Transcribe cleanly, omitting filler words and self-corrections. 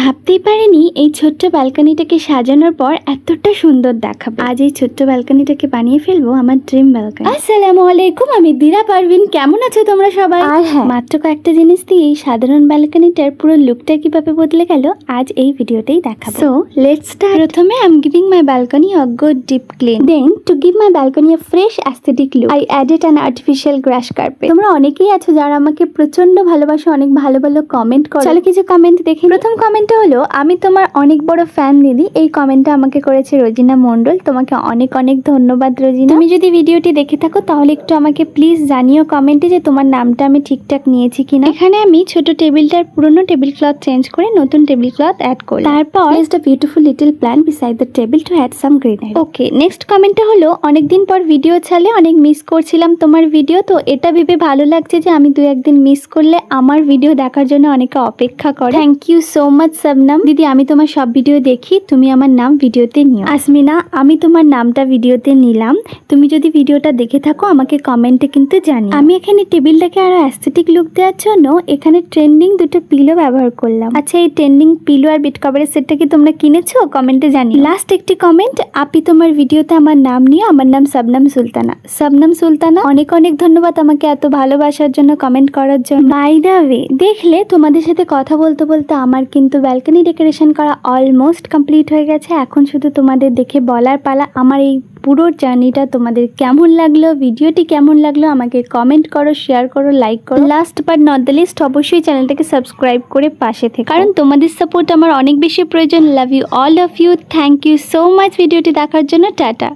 ভাবতেই পারিনি এই ছোট্ট ব্যালকনিটাকে সাজানোর পর এতটা সুন্দর দেখাবো। আজ এই ছোট্ট ব্যালকনিটাকে বানিয়ে ফেলবো আমার ড্রিম ব্যালকনি। আসসালামু আলাইকুম, আমি দিরা পারভিন। কেমন আছো তোমরা সবাই? আর হ্যাঁ, মাত্র কয়েকটা জিনিস দিয়ে এই সাধারণ ব্যালকনিটার পুরো লুকটা কিভাবে বদলে গেল আজ এই ভিডিওতেই দেখাবো। So let's start. প্রথমে I am giving my balcony a good deep clean. Then to give my balcony a fresh aesthetic look, I added an artificial grass carpet. তোমরা অনেকেই আছো যারা আমাকে প্রচন্ড ভালোবাসো, অনেক ভালো ভালো কমেন্ট করো। চলো কিছু কমেন্ট দেখি। প্রথম কমেন্টটা হলো, আমি তোমার অনেক বড় ফ্যান দিদি। এই কমেন্টটা আমাকে করেছে রোজিনা মন্ডল। তোমাকে অনেক অনেক ধন্যবাদ রোজিনা। তুমি যদি ভিডিওটি দেখে থাকো তাহলে একটু আমাকে প্লিজ জানিও কমেন্টে যে তোমার নামটা আমি ঠিকঠাক নিয়েছি কিনা। এখানে আমি ছোট টেবিলটার পুরনো টেবিল ক্লথ চেঞ্জ করে নতুন টেবিল ক্লথ অ্যাড করলাম। তারপর placed a beautiful little plant beside the table to add some greenery. Okay, next কমেন্টটা হলো, অনেকদিন পর ভিডিও ছাড়লে অনেক মিস করছিলাম তোমার ভিডিও। তো এটা ভেবে ভালো লাগছে যে আমি দু একদিন মিস করলে আমার ভিডিও দেখার জন্য অনেকে অপেক্ষা করে। Thank you so much Shabnam দিদি। আমি তোমার সব ভিডিও দেখি, তুমি আমার নাম ভিডিওতে নিও। আসমিনা, আমি তোমার নামটা ভিডিওতে নিলাম। তুমি যদি ভিডিওটা দেখে থাকো আমাকে কমেন্টে কিন্তু জানিও। আমি এখানে টেবিলটাকে আরো অ্যাস্থেটিক লুক দেওয়ার জন্য এখানে ট্রেন্ডিং দুটো পিলো ব্যবহার করলাম। আচ্ছা, এই ট্রেন্ডিং পিলো আর বেড কভারের সেটটা কি তোমরা কিনেছো? কমেন্টে জানিও। লাস্ট একটি কমেন্ট, আপনি তোমার ভিডিওতে আমার নাম নিয়ে। আমার নাম শবনম সুলতানা। শবনম সুলতানা, অনেক অনেক ধন্যবাদ আমাকে এত ভালোবাসার জন্য, কমেন্ট করার জন্য। বাই দ্য ওয়ে, দেখলে তোমাদের সাথে কথা বলতে বলতে আমার কিন্তু ব্যালকনি ডেকোরেশন করা অলমোস্ট কমপ্লিট হয়ে গেছে। এখন শুধু তোমাদের দেখে বলার পালা আমার এই পুরো জার্নিটা তোমাদের কেমন লাগলো, ভিডিওটি কেমন লাগলো আমাকে কমেন্ট করো, শেয়ার করো, লাইক করো। Last but not the least, অবশ্যই চ্যানেলটাকে সাবস্ক্রাইব করে পাশে থেকে, কারণ তোমাদের সাপোর্ট আমার অনেক বেশি প্রয়োজন। Love you all of you. Thank you so much ভিডিওটি দেখার জন্য। টাটা।